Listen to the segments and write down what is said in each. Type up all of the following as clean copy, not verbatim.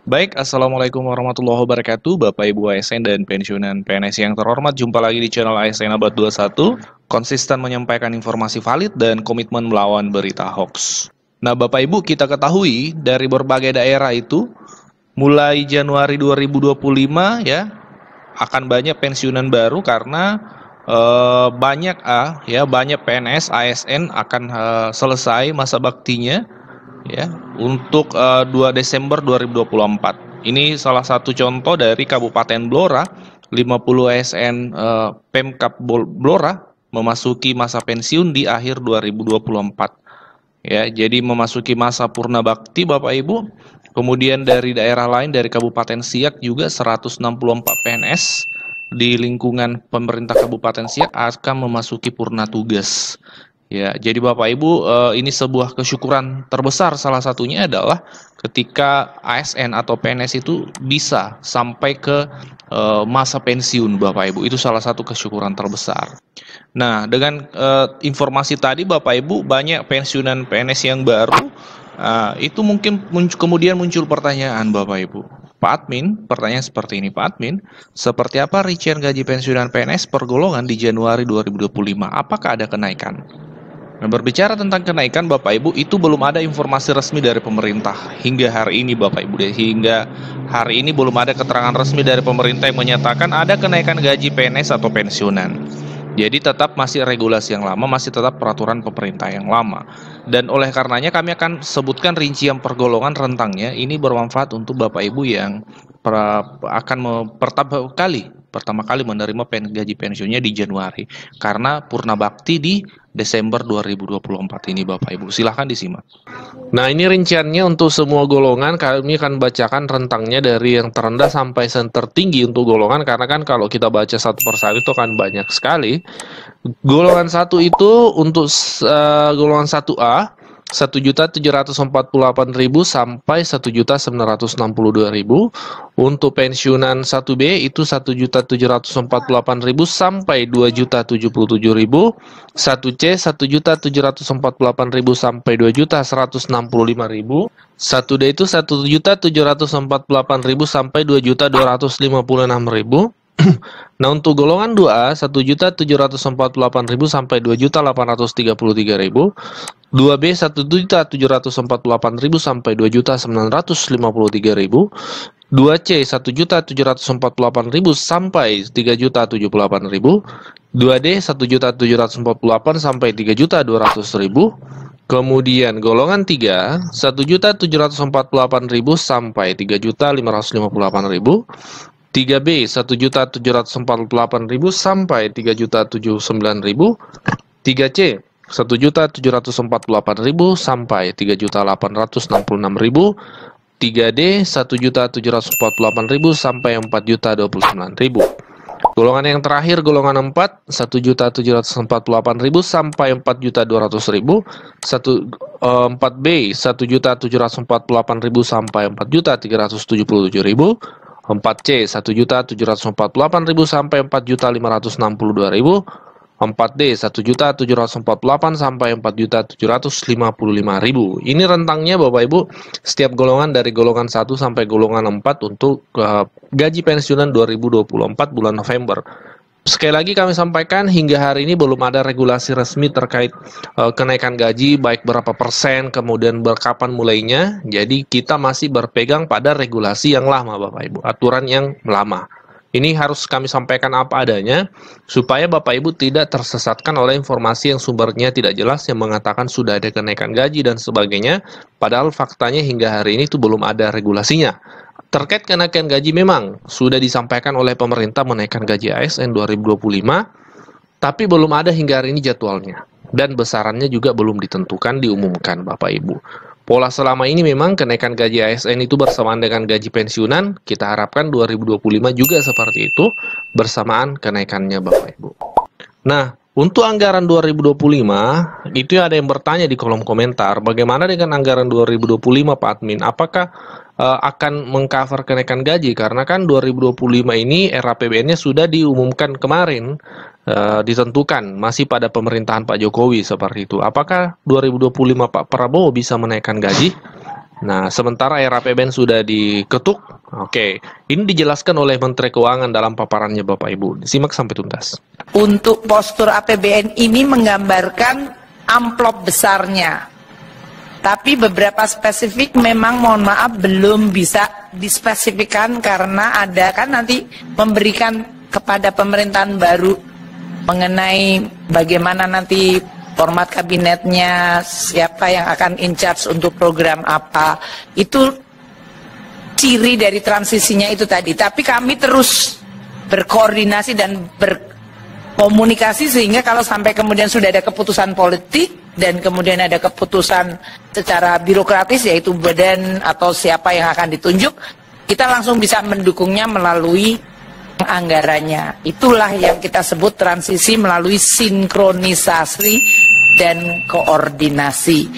Baik, Assalamualaikum warahmatullahi wabarakatuh, Bapak Ibu ASN dan pensiunan PNS yang terhormat. Jumpa lagi di channel ASN Abad 21, konsisten menyampaikan informasi valid dan komitmen melawan berita hoax. Nah, Bapak Ibu, kita ketahui dari berbagai daerah itu, mulai Januari 2025 ya, akan banyak pensiunan baru karena banyak PNS ASN akan selesai masa baktinya ya untuk 2 Desember 2024. Ini salah satu contoh dari Kabupaten Blora, 50 ASN Pemkab Blora memasuki masa pensiun di akhir 2024. Ya, jadi memasuki masa purna bakti Bapak Ibu. Kemudian dari daerah lain, dari Kabupaten Siak juga 164 PNS di lingkungan pemerintah Kabupaten Siak akan memasuki purna tugas. Ya, jadi Bapak Ibu, ini sebuah kesyukuran terbesar, salah satunya adalah ketika ASN atau PNS itu bisa sampai ke masa pensiun Bapak Ibu. Itu salah satu kesyukuran terbesar. Nah, dengan informasi tadi Bapak Ibu, banyak pensiunan PNS yang baru, itu mungkin kemudian muncul pertanyaan Bapak Ibu. Pak Admin, pertanyaan seperti ini, Pak Admin, seperti apa rincian gaji pensiunan PNS per golongan di Januari 2025? Apakah ada kenaikan? Nah, berbicara tentang kenaikan Bapak Ibu, itu belum ada informasi resmi dari pemerintah hingga hari ini Bapak Ibu. Hingga hari ini belum ada keterangan resmi dari pemerintah yang menyatakan ada kenaikan gaji PNS atau pensiunan. Jadi tetap masih regulasi yang lama, masih tetap peraturan pemerintah yang lama. Dan oleh karenanya kami akan sebutkan rincian pergolongan rentangnya. Ini bermanfaat untuk Bapak Ibu yang pertama kali menerima gaji pensiunnya di Januari, karena purna bakti di Desember 2024 ini Bapak Ibu. Silahkan disimak. Nah, ini rinciannya untuk semua golongan. Kami akan bacakan rentangnya dari yang terendah sampai yang tertinggi untuk golongan, karena kan kalau kita baca satu persatu itu akan banyak sekali. Golongan 1 itu untuk golongan 1A 1.748.000 sampai 1.962.000. Untuk pensiunan 1B itu 1.748.000 sampai 2.077.000. 1C 1.748.000 sampai 2.165.000. 1D itu 1.748.000 sampai 2.256.000. Nah, untuk golongan 2A 1.748.000 sampai 2.833.000. 2B 1.748.000 sampai 2.953.000. 2C 1.748.000 sampai 3.078.000. 2D 1.748.000 sampai 3.200.000. Kemudian golongan 3 1.748.000 sampai 3.558.000. 3B 1.748.000 sampai 3.079.000. 3C 1.748.000 sampai 3.866.000. 3D 1.748.000 sampai 4.029.000. Golongan yang terakhir, golongan 4 1.748.000 sampai 4.200.000. 4B 1.748.000 sampai 4.377.000. 4C 1.748.000 sampai 4.562.000. 4D 1.748.000 sampai 4.755.000. Ini rentangnya Bapak Ibu, setiap golongan dari golongan 1 sampai golongan 4 untuk gaji pensiunan 2024 bulan November. Sekali lagi kami sampaikan, hingga hari ini belum ada regulasi resmi terkait kenaikan gaji, baik berapa persen, kemudian kapan mulainya. Jadi kita masih berpegang pada regulasi yang lama Bapak Ibu, aturan yang lama. Ini harus kami sampaikan apa adanya, supaya Bapak Ibu tidak tersesatkan oleh informasi yang sumbernya tidak jelas, yang mengatakan sudah ada kenaikan gaji dan sebagainya, padahal faktanya hingga hari ini itu belum ada regulasinya. Terkait kenaikan gaji memang sudah disampaikan oleh pemerintah menaikkan gaji ASN 2025, tapi belum ada hingga hari ini jadwalnya. Dan besarannya juga belum ditentukan, diumumkan Bapak Ibu. Pola selama ini memang kenaikan gaji ASN itu bersamaan dengan gaji pensiunan. Kita harapkan 2025 juga seperti itu, bersamaan kenaikannya Bapak Ibu. Nah, Untuk anggaran 2025, itu ada yang bertanya di kolom komentar, bagaimana dengan anggaran 2025 Pak Admin? Apakah akan mengcover kenaikan gaji? Karena kan 2025 ini RAPBN-nya sudah diumumkan kemarin, ditentukan, masih pada pemerintahan Pak Jokowi seperti itu. Apakah 2025 Pak Prabowo bisa menaikkan gaji? Nah, sementara RAPBN sudah diketuk. Oke, ini dijelaskan oleh Menteri Keuangan dalam paparannya Bapak Ibu. Simak sampai tuntas. Untuk postur APBN ini menggambarkan amplop besarnya. Tapi beberapa spesifik memang mohon maaf belum bisa dispesifikkan karena ada kan nanti memberikan kepada pemerintahan baru mengenai bagaimana nanti format kabinetnya, siapa yang akan in charge untuk program apa. Itu ciri dari transisinya itu tadi. Tapi kami terus berkoordinasi dan berkomunikasi sehingga kalau sampai kemudian sudah ada keputusan politik dan kemudian ada keputusan secara birokratis yaitu badan atau siapa yang akan ditunjuk, kita langsung bisa mendukungnya melalui anggarannya. Itulah yang kita sebut transisi melalui sinkronisasi dan koordinasi.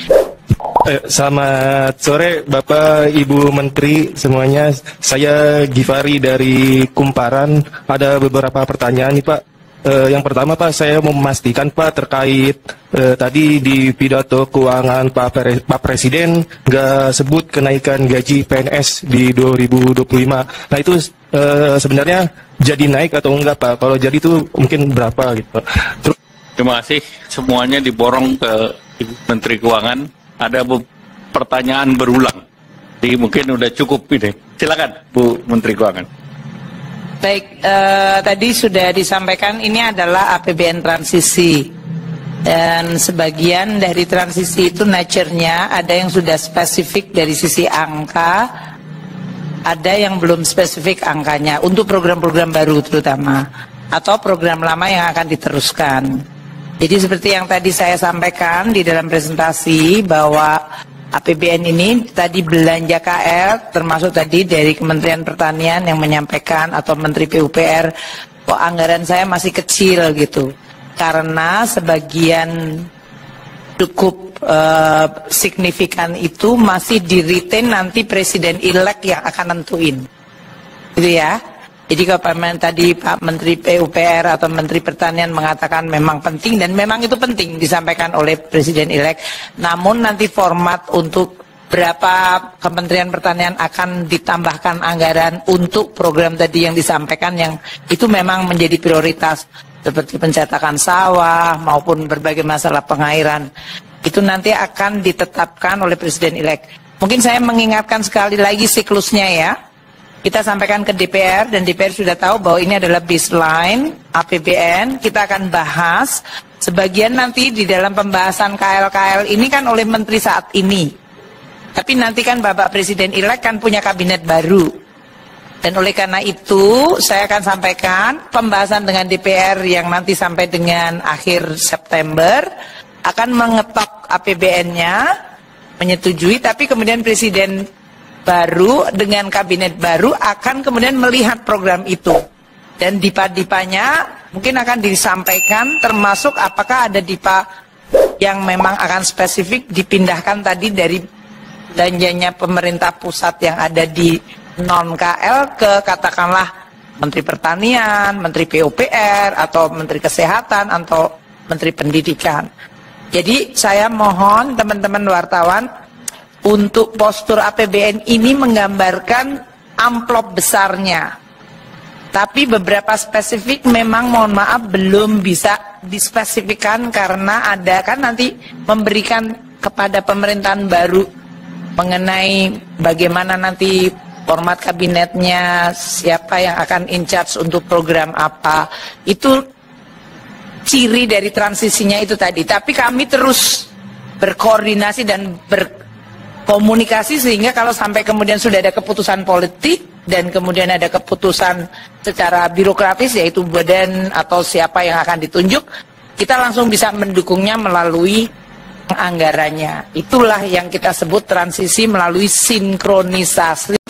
Selamat sore Bapak Ibu Menteri semuanya. Saya Givari dari Kumparan. Ada beberapa pertanyaan nih Pak. Yang pertama Pak, saya mau memastikan Pak terkait tadi di pidato keuangan Pak Presiden nggak sebut kenaikan gaji PNS di 2025. Nah itu sebenarnya jadi naik atau enggak Pak? Kalau jadi itu mungkin berapa gitu Pak? Terima kasih, semuanya diborong ke Ibu Menteri Keuangan. Ada pertanyaan berulang, jadi mungkin udah cukup ini. Silakan Bu Menteri Keuangan. Baik, tadi sudah disampaikan ini adalah APBN transisi. Dan sebagian dari transisi itu nature-nya ada yang sudah spesifik dari sisi angka, ada yang belum spesifik angkanya untuk program-program baru terutama, atau program lama yang akan diteruskan. Jadi seperti yang tadi saya sampaikan di dalam presentasi bahwa APBN ini tadi belanja KL termasuk tadi dari Kementerian Pertanian yang menyampaikan atau Menteri PUPR kok anggaran saya masih kecil gitu karena sebagian cukup signifikan itu masih di-retain nanti Presiden-elek yang akan nentuin gitu ya. Jadi kalau tadi Pak Menteri PUPR atau Menteri Pertanian mengatakan memang penting dan memang itu penting disampaikan oleh Presiden-elek. Namun nanti format untuk berapa Kementerian Pertanian akan ditambahkan anggaran untuk program tadi yang disampaikan yang itu memang menjadi prioritas seperti pencetakan sawah maupun berbagai masalah pengairan. Itu nanti akan ditetapkan oleh Presiden-elek. Mungkin saya mengingatkan sekali lagi siklusnya ya. Kita sampaikan ke DPR dan DPR sudah tahu bahwa ini adalah baseline APBN. Kita akan bahas sebagian nanti di dalam pembahasan KL-KL ini kan oleh menteri saat ini. Tapi nanti kan Bapak Presiden-elek kan punya kabinet baru. Dan oleh karena itu saya akan sampaikan pembahasan dengan DPR yang nanti sampai dengan akhir September akan mengetok APBN-nya, menyetujui, tapi kemudian Presiden baru dengan kabinet baru akan kemudian melihat program itu dan dipa-dipanya mungkin akan disampaikan termasuk apakah ada dipa yang memang akan spesifik dipindahkan tadi dari belanjanya pemerintah pusat yang ada di non-KL ke katakanlah Menteri Pertanian, Menteri PUPR atau Menteri Kesehatan atau Menteri Pendidikan. Jadi saya mohon teman-teman wartawan untuk postur APBN ini menggambarkan amplop besarnya. Tapi beberapa spesifik memang mohon maaf belum bisa dispesifikkan karena ada kan nanti memberikan kepada pemerintahan baru mengenai bagaimana nanti format kabinetnya, siapa yang akan in charge untuk program apa. Itu ciri dari transisinya itu tadi. Tapi kami terus berkoordinasi dan komunikasi sehingga kalau sampai kemudian sudah ada keputusan politik dan kemudian ada keputusan secara birokratis yaitu badan atau siapa yang akan ditunjuk, kita langsung bisa mendukungnya melalui anggarannya. Itulah yang kita sebut transisi melalui sinkronisasi